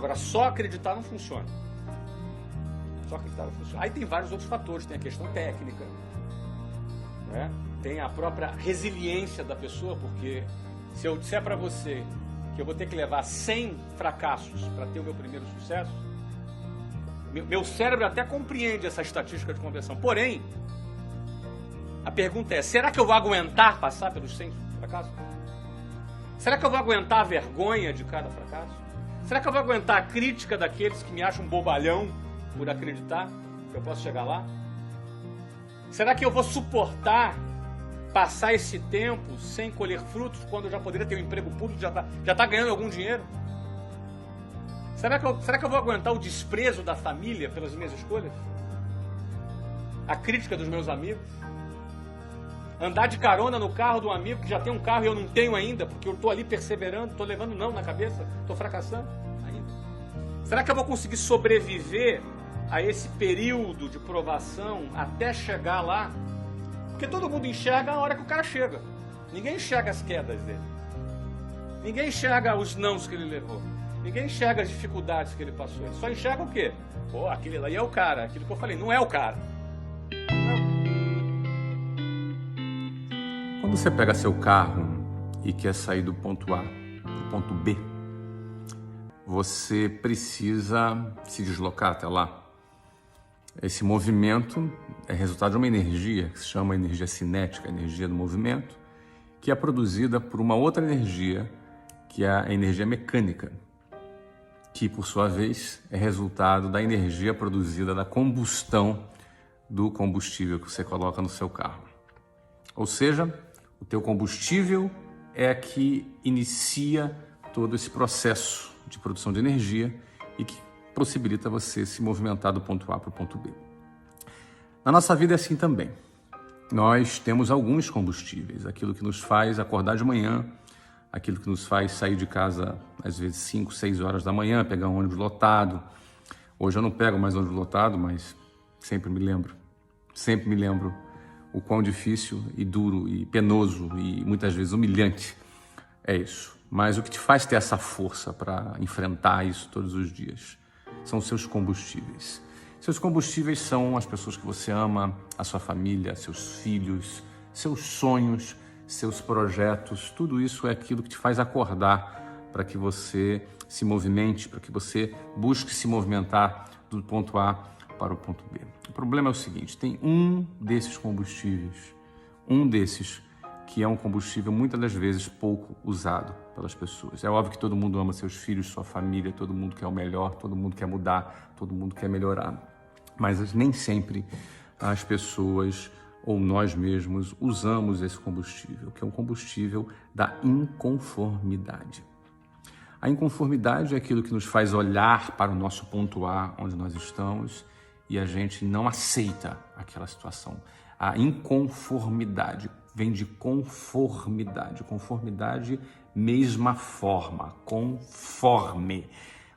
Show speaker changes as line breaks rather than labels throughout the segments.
Agora, só acreditar não funciona. Só acreditar não funciona. Aí tem vários outros fatores, tem a questão técnica, né? Tem a própria resiliência da pessoa, porque se eu disser para você que eu vou ter que levar 100 fracassos para ter o meu primeiro sucesso, meu cérebro até compreende essa estatística de conversão. Porém, a pergunta é, será que eu vou aguentar passar pelos 100 fracassos? Será que eu vou aguentar a vergonha de cada fracasso? Será que eu vou aguentar a crítica daqueles que me acham bobalhão por acreditar que eu posso chegar lá? Será que eu vou suportar passar esse tempo sem colher frutos quando eu já poderia ter um emprego público, já tá ganhando algum dinheiro? Será que eu vou aguentar o desprezo da família pelas minhas escolhas? A crítica dos meus amigos? Andar de carona no carro do amigo que já tem um carro e eu não tenho ainda, porque eu estou ali perseverando, estou levando não na cabeça, estou fracassando ainda. Será que eu vou conseguir sobreviver a esse período de provação até chegar lá? Porque todo mundo enxerga a hora que o cara chega. Ninguém enxerga as quedas dele. Ninguém enxerga os nãos que ele levou. Ninguém enxerga as dificuldades que ele passou. Ele só enxerga o quê? Pô, aquele lá é o cara. Aquilo que eu falei, não é o cara.
Quando você pega seu carro e quer sair do ponto A para o ponto B, você precisa se deslocar até lá. Esse movimento é resultado de uma energia que se chama energia cinética, energia do movimento, que é produzida por uma outra energia, que é a energia mecânica, que por sua vez é resultado da energia produzida da combustão do combustível que você coloca no seu carro. Ou seja, o teu combustível é que inicia todo esse processo de produção de energia e que possibilita você se movimentar do ponto A para o ponto B. Na nossa vida é assim também. Nós temos alguns combustíveis, aquilo que nos faz acordar de manhã, aquilo que nos faz sair de casa às vezes 5, 6 horas da manhã, pegar um ônibus lotado. Hoje eu não pego mais ônibus lotado, mas sempre me lembro o quão difícil e duro e penoso e muitas vezes humilhante é isso. Mas o que te faz ter essa força para enfrentar isso todos os dias são os seus combustíveis. Seus combustíveis são as pessoas que você ama, a sua família, seus filhos, seus sonhos, seus projetos. Tudo isso é aquilo que te faz acordar para que você se movimente, para que você busque se movimentar do ponto A para o ponto B. O problema é o seguinte, tem um desses combustíveis, que é um combustível muitas das vezes pouco usado pelas pessoas. É óbvio que todo mundo ama seus filhos, sua família, todo mundo quer o melhor, todo mundo quer mudar, todo mundo quer melhorar. Mas nem sempre as pessoas ou nós mesmos usamos esse combustível, que é um combustível da inconformidade. A inconformidade é aquilo que nos faz olhar para o nosso ponto A, onde nós estamos, e a gente não aceita aquela situação. A inconformidade vem de conformidade. Conformidade, mesma forma, conforme.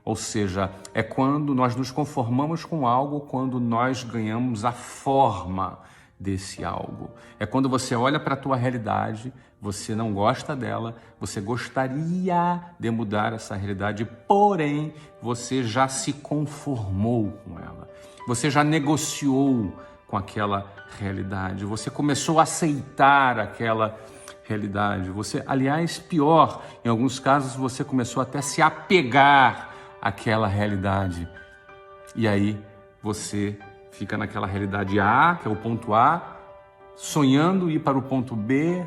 Ou seja, é quando nós nos conformamos com algo, quando nós ganhamos a forma desse algo. É quando você olha para a tua realidade, você não gosta dela, você gostaria de mudar essa realidade, porém, você já se conformou com ela. Você já negociou com aquela realidade, você começou a aceitar aquela realidade. Você, aliás, pior, em alguns casos você começou até a se apegar àquela realidade. E aí você fica naquela realidade A, que é o ponto A, sonhando ir para o ponto B,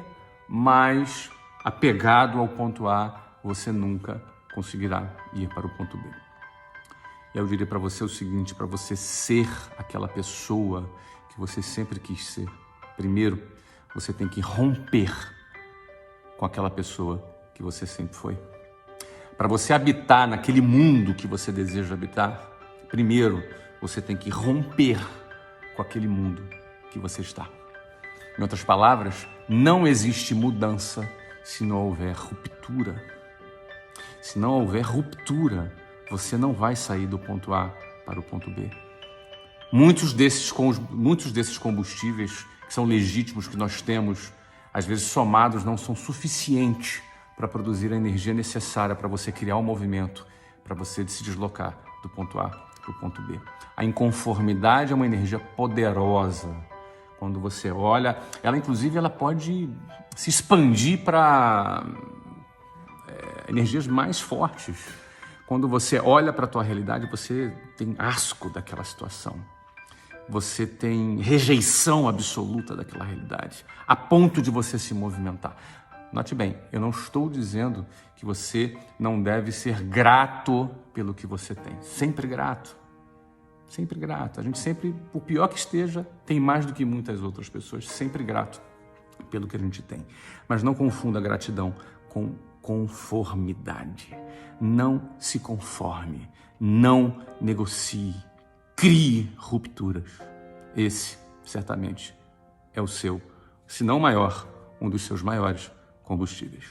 mas apegado ao ponto A, você nunca conseguirá ir para o ponto B. E eu diria para você o seguinte, para você ser aquela pessoa que você sempre quis ser, primeiro, você tem que romper com aquela pessoa que você sempre foi. Para você habitar naquele mundo que você deseja habitar, primeiro, você tem que romper com aquele mundo que você está. Em outras palavras, não existe mudança se não houver ruptura. Se não houver ruptura, você não vai sair do ponto A para o ponto B. Muitos desses combustíveis que são legítimos, que nós temos, às vezes somados, não são suficientes para produzir a energia necessária para você criar um movimento, para você se deslocar do ponto A para o ponto B. A inconformidade é uma energia poderosa. Quando você olha, ela inclusive ela pode se expandir para energias mais fortes. Quando você olha para a tua realidade, você tem asco daquela situação. Você tem rejeição absoluta daquela realidade, a ponto de você se movimentar. Note bem, eu não estou dizendo que você não deve ser grato pelo que você tem. Sempre grato. Sempre grato. A gente sempre, por pior que esteja, tem mais do que muitas outras pessoas. Sempre grato pelo que a gente tem. Mas não confunda a gratidão com conformidade. Não se conforme. Não negocie. Crie rupturas. Esse, certamente, é o seu, se não o maior, um dos seus maiores combustíveis.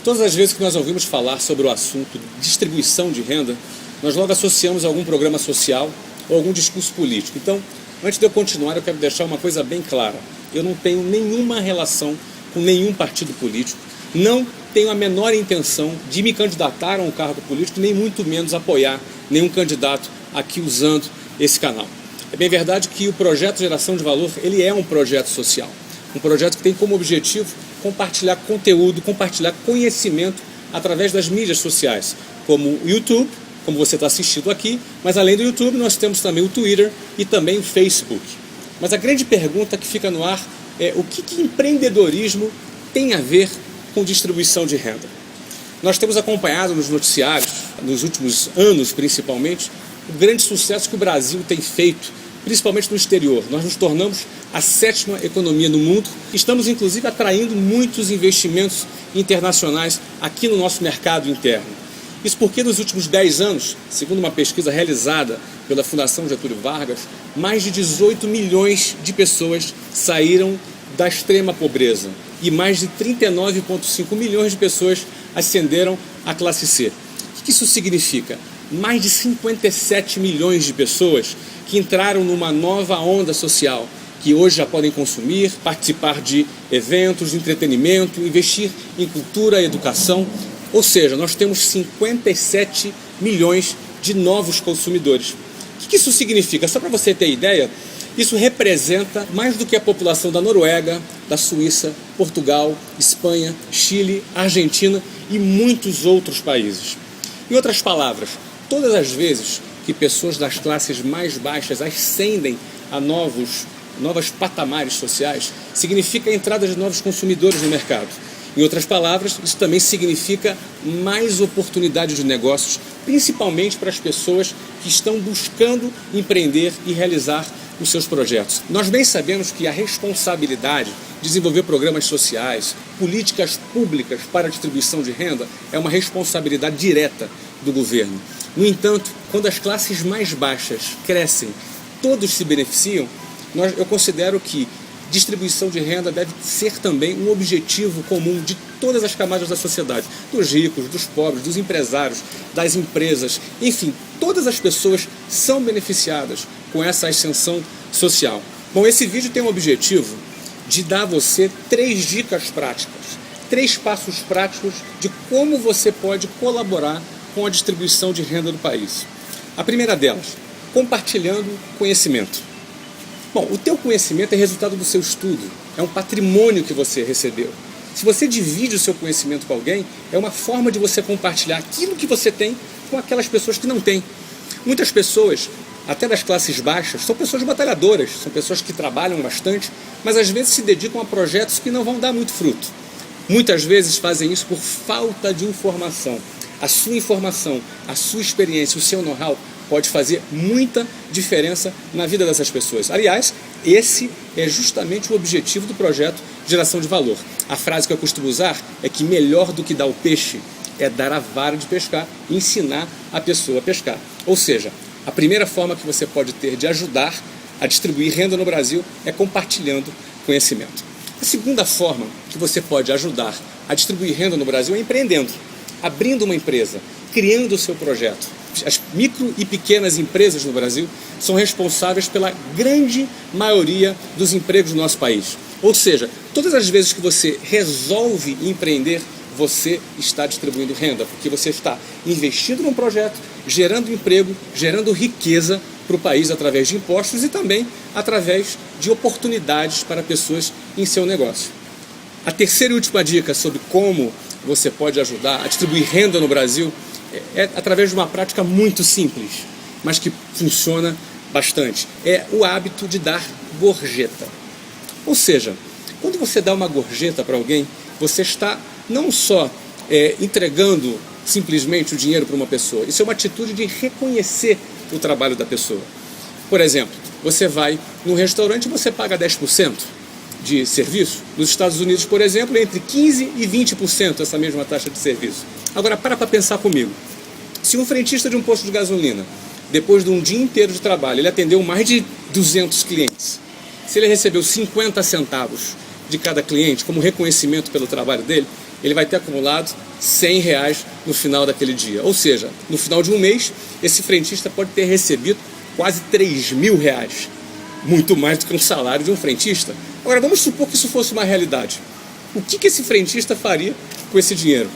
Todas as vezes que nós ouvimos falar sobre o assunto distribuição de renda, nós logo associamos a algum programa social ou algum discurso político. Então, antes de eu continuar, eu quero deixar uma coisa bem clara. Eu não tenho nenhuma relação com nenhum partido político, não tenho a menor intenção de me candidatar a um cargo político, nem muito menos apoiar nenhum candidato aqui usando esse canal. É bem verdade que o projeto Geração de Valor, ele é um projeto social. Um projeto que tem como objetivo compartilhar conteúdo, compartilhar conhecimento através das mídias sociais, como o YouTube, como você está assistindo aqui, mas além do YouTube nós temos também o Twitter e também o Facebook. Mas a grande pergunta que fica no ar é o que empreendedorismo tem a ver com distribuição de renda? Nós temos acompanhado nos noticiários, nos últimos anos principalmente, o grande sucesso que o Brasil tem feito, principalmente no exterior. Nós nos tornamos a 7ª economia no mundo. Estamos, inclusive, atraindo muitos investimentos internacionais aqui no nosso mercado interno. Isso porque nos últimos 10 anos, segundo uma pesquisa realizada pela Fundação Getúlio Vargas, mais de 18 milhões de pessoas saíram da extrema pobreza e mais de 39,5 milhões de pessoas ascenderam à classe C. O que isso significa? Mais de 57 milhões de pessoas que entraram numa nova onda social, que hoje já podem consumir, participar de eventos, de entretenimento, investir em cultura e educação. Ou seja, nós temos 57 milhões de novos consumidores. O que isso significa? Só para você ter ideia, isso representa mais do que a população da Noruega, da Suíça, Portugal, Espanha, Chile, Argentina e muitos outros países. Em outras palavras, todas as vezes que pessoas das classes mais baixas ascendem a novos patamares sociais, significa a entrada de novos consumidores no mercado. Em outras palavras, isso também significa mais oportunidades de negócios, principalmente para as pessoas que estão buscando empreender e realizar os seus projetos. Nós bem sabemos que a responsabilidade de desenvolver programas sociais, políticas públicas para a distribuição de renda, é uma responsabilidade direta do governo. No entanto, quando as classes mais baixas crescem, todos se beneficiam, eu considero que distribuição de renda deve ser também um objetivo comum de todas as camadas da sociedade, dos ricos, dos pobres, dos empresários, das empresas, enfim, todas as pessoas são beneficiadas com essa ascensão social. Bom, esse vídeo tem o objetivo de dar a você 3 dicas práticas, 3 passos práticos de como você pode colaborar com a distribuição de renda do país. A primeira delas, compartilhando conhecimento. Bom, o teu conhecimento é resultado do seu estudo, é um patrimônio que você recebeu. Se você divide o seu conhecimento com alguém, é uma forma de você compartilhar aquilo que você tem com aquelas pessoas que não têm. Muitas pessoas, até das classes baixas, são pessoas batalhadoras, são pessoas que trabalham bastante, mas às vezes se dedicam a projetos que não vão dar muito fruto. Muitas vezes fazem isso por falta de informação. A sua informação, a sua experiência, o seu know-how pode fazer muita diferença na vida dessas pessoas. Aliás, esse é justamente o objetivo do projeto Geração de Valor. A frase que eu costumo usar é que melhor do que dar o peixe é dar a vara de pescar e ensinar a pessoa a pescar. Ou seja, a primeira forma que você pode ter de ajudar a distribuir renda no Brasil é compartilhando conhecimento. A segunda forma que você pode ajudar a distribuir renda no Brasil é empreendendo, abrindo uma empresa, criando o seu projeto. As micro e pequenas empresas no Brasil são responsáveis pela grande maioria dos empregos do nosso país. Ou seja, todas as vezes que você resolve empreender, você está distribuindo renda, porque você está investindo num projeto, gerando emprego, gerando riqueza para o país através de impostos e também através de oportunidades para pessoas em seu negócio. A terceira e última dica sobre como você pode ajudar a distribuir renda no Brasil é através de uma prática muito simples, mas que funciona bastante. É o hábito de dar gorjeta. Ou seja, quando você dá uma gorjeta para alguém, você está não só entregando simplesmente o dinheiro para uma pessoa, isso é uma atitude de reconhecer o trabalho da pessoa. Por exemplo, você vai num restaurante e você paga 10% de serviço. Nos Estados Unidos, por exemplo, é entre 15% e 20% essa mesma taxa de serviço. Agora, para pensar comigo. Se um frentista de um posto de gasolina, depois de um dia inteiro de trabalho, ele atendeu mais de 200 clientes, se ele recebeu 50 centavos de cada cliente como reconhecimento pelo trabalho dele, ele vai ter acumulado R$100 no final daquele dia. Ou seja, no final de um mês, esse frentista pode ter recebido quase R$3.000, muito mais do que um salário de um frentista. Agora, vamos supor que isso fosse uma realidade. O que esse frentista faria com esse dinheiro?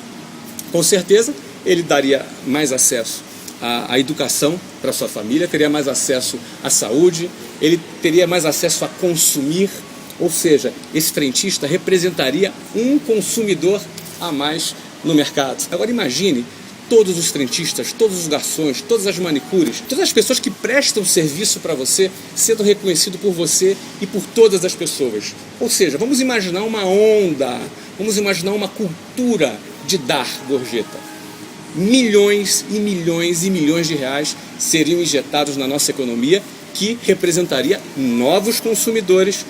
Com certeza, ele daria mais acesso à educação para sua família, teria mais acesso à saúde, ele teria mais acesso a consumir, ou seja, esse frentista representaria um consumidor a mais no mercado. Agora imagine todos os frentistas, todos os garçons, todas as manicures, todas as pessoas que prestam serviço para você sendo reconhecido por você e por todas as pessoas. Ou seja, vamos imaginar uma onda, vamos imaginar uma cultura de dar gorjeta. Milhões e milhões e milhões de reais seriam injetados na nossa economia, que representaria novos consumidores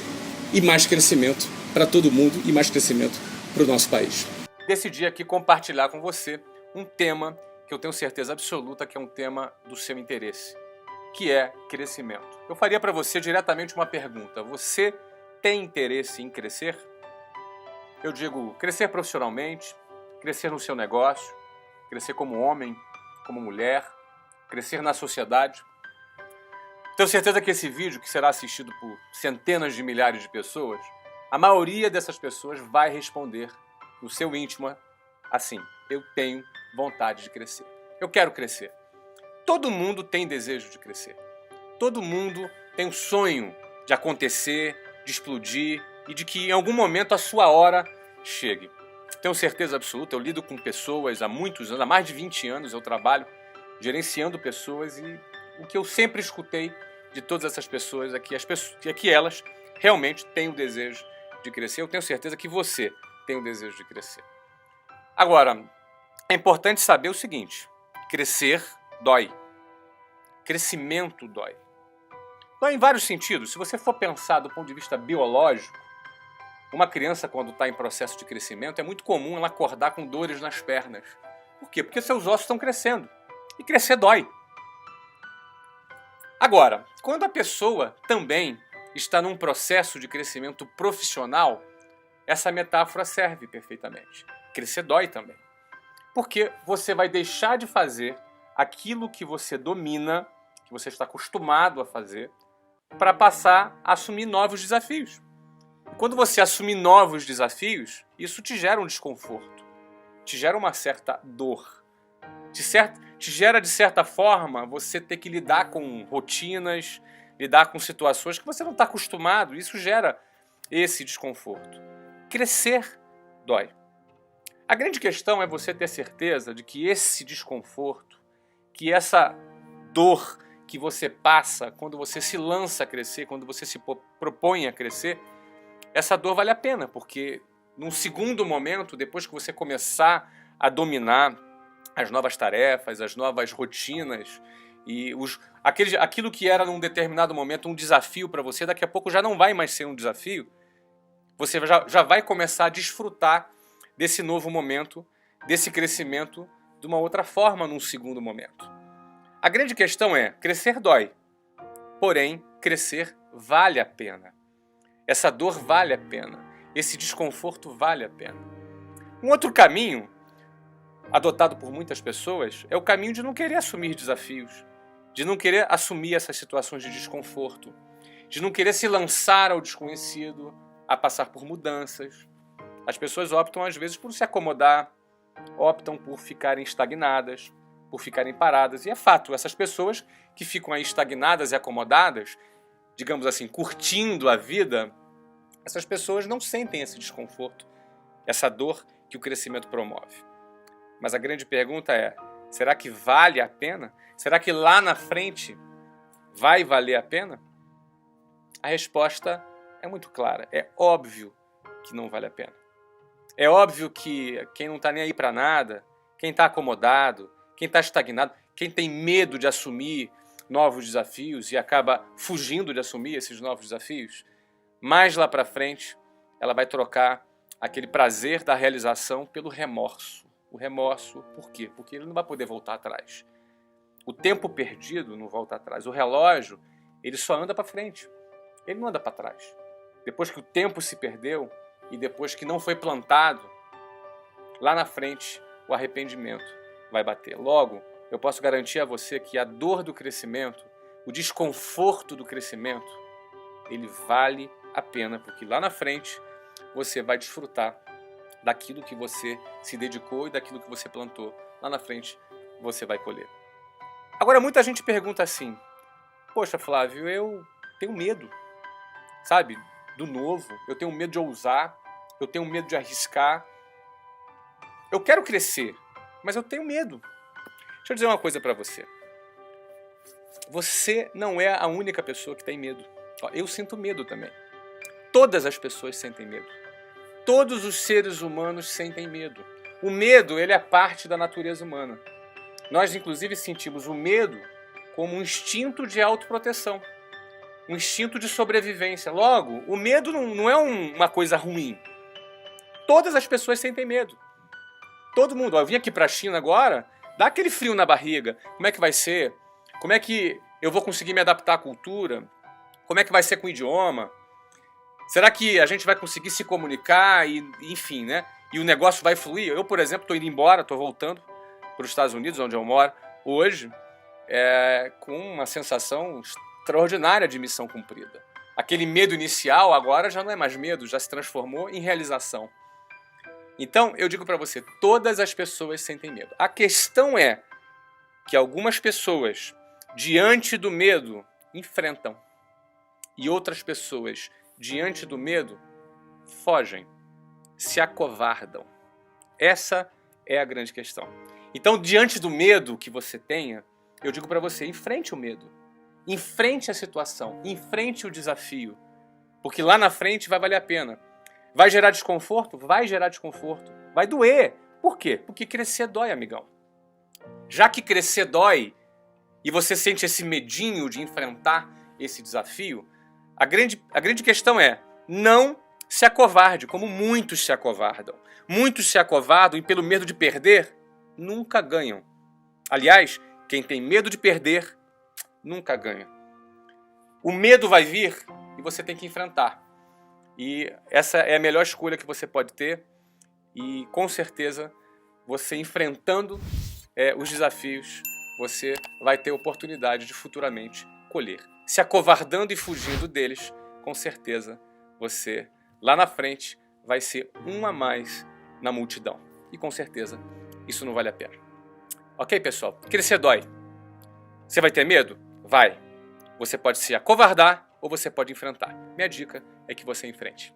e mais crescimento para todo mundo e mais crescimento para o nosso país. Decidi aqui compartilhar com você um tema que eu tenho certeza absoluta que é um tema do seu interesse, que é crescimento. Eu faria para você diretamente uma pergunta: você tem interesse em crescer? Eu digo crescer profissionalmente, crescer no seu negócio, crescer como homem, como mulher, crescer na sociedade. Tenho certeza que esse vídeo, que será assistido por centenas de milhares de pessoas, a maioria dessas pessoas vai responder no seu íntimo assim: eu tenho vontade de crescer. Eu quero crescer. Todo mundo tem desejo de crescer. Todo mundo tem um sonho de acontecer, de explodir e de que em algum momento a sua hora chegue. Tenho certeza absoluta, eu lido com pessoas há muitos anos, há mais de 20 anos eu trabalho gerenciando pessoas e o que eu sempre escutei de todas essas pessoas é que elas realmente têm o desejo de crescer. Eu tenho certeza que você tem o desejo de crescer. Agora, é importante saber o seguinte: crescer dói. Crescimento dói. Dói em vários sentidos. Se você for pensar do ponto de vista biológico, uma criança, quando está em processo de crescimento, é muito comum ela acordar com dores nas pernas. Por quê? Porque seus ossos estão crescendo. E crescer dói. Agora, quando a pessoa também está num processo de crescimento profissional, essa metáfora serve perfeitamente. Crescer dói também. Porque você vai deixar de fazer aquilo que você domina, que você está acostumado a fazer, para passar a assumir novos desafios. Quando você assume novos desafios, isso te gera um desconforto, te gera uma certa dor, te gera, de certa forma, você ter que lidar com rotinas, lidar com situações que você não está acostumado. Isso gera esse desconforto. Crescer dói. A grande questão é você ter certeza de que esse desconforto, que essa dor que você passa quando você se lança a crescer, quando você se propõe a crescer, essa dor vale a pena, porque num segundo momento, depois que você começar a dominar as novas tarefas, as novas rotinas e aquilo que era num determinado momento um desafio para você, daqui a pouco já não vai mais ser um desafio. Você já vai começar a desfrutar desse novo momento, desse crescimento de uma outra forma num segundo momento. A grande questão é, crescer dói, porém crescer vale a pena. Essa dor vale a pena, esse desconforto vale a pena. Um outro caminho, adotado por muitas pessoas, é o caminho de não querer assumir desafios, de não querer assumir essas situações de desconforto, de não querer se lançar ao desconhecido, a passar por mudanças. As pessoas optam, às vezes, por se acomodar, optam por ficarem estagnadas, por ficarem paradas. E é fato, essas pessoas que ficam aí estagnadas e acomodadas, digamos assim, curtindo a vida, essas pessoas não sentem esse desconforto, essa dor que o crescimento promove. Mas a grande pergunta é, será que vale a pena? Será que lá na frente vai valer a pena? A resposta é muito clara. É óbvio que não vale a pena. É óbvio que quem não está nem aí para nada, quem está acomodado, quem está estagnado, quem tem medo de assumir novos desafios e acaba fugindo de assumir esses novos desafios, mais lá para frente ela vai trocar aquele prazer da realização pelo remorso. O remorso, por quê? Porque ele não vai poder voltar atrás. O tempo perdido não volta atrás. O relógio, ele só anda para frente. Ele não anda para trás. Depois que o tempo se perdeu e depois que não foi plantado, lá na frente o arrependimento vai bater. Logo, eu posso garantir a você que a dor do crescimento, o desconforto do crescimento, ele vale a pena, porque lá na frente você vai desfrutar daquilo que você se dedicou e daquilo que você plantou. Lá na frente você vai colher. Agora muita gente pergunta assim, poxa Flávio, eu tenho medo, sabe, do novo, eu tenho medo de ousar, eu tenho medo de arriscar, eu quero crescer, mas eu tenho medo. Deixa eu dizer uma coisa para você. Você não é a única pessoa que tem medo. Eu sinto medo também. Todas as pessoas sentem medo. Todos os seres humanos sentem medo. O medo, ele é parte da natureza humana. Nós, inclusive, sentimos o medo como um instinto de autoproteção, um instinto de sobrevivência. Logo, o medo não é uma coisa ruim. Todas as pessoas sentem medo. Todo mundo. Eu vim aqui para a China agora, dá aquele frio na barriga. Como é que vai ser? Como é que eu vou conseguir me adaptar à cultura? Como é que vai ser com o idioma? Será que a gente vai conseguir se comunicar e, enfim, né? E o negócio vai fluir? Eu, por exemplo, estou indo embora, estou voltando para os Estados Unidos, onde eu moro hoje, com uma sensação extraordinária de missão cumprida. Aquele medo inicial agora já não é mais medo, já se transformou em realização. Então, eu digo para você, todas as pessoas sentem medo. A questão é que algumas pessoas, diante do medo, enfrentam. E outras pessoas, diante do medo, fogem, se acovardam. Essa é a grande questão. Então, diante do medo que você tenha, eu digo para você, enfrente o medo. Enfrente a situação, enfrente o desafio. Porque lá na frente vai valer a pena. Vai gerar desconforto? Vai gerar desconforto. Vai doer. Por quê? Porque crescer dói, amigão. Já que crescer dói e você sente esse medinho de enfrentar esse desafio, a grande questão é, não se acovarde, como muitos se acovardam. Muitos se acovardam e pelo medo de perder, nunca ganham. Aliás, quem tem medo de perder, nunca ganha. O medo vai vir e você tem que enfrentar. E essa é a melhor escolha que você pode ter. E com certeza, você enfrentando os desafios, você vai ter oportunidade de futuramente colher. Se acovardando e fugindo deles, com certeza você, lá na frente, vai ser um a mais na multidão. E com certeza, isso não vale a pena. Ok, pessoal? Crescer dói. Você vai ter medo? Vai. Você pode se acovardar ou você pode enfrentar. Minha dica é que você enfrente.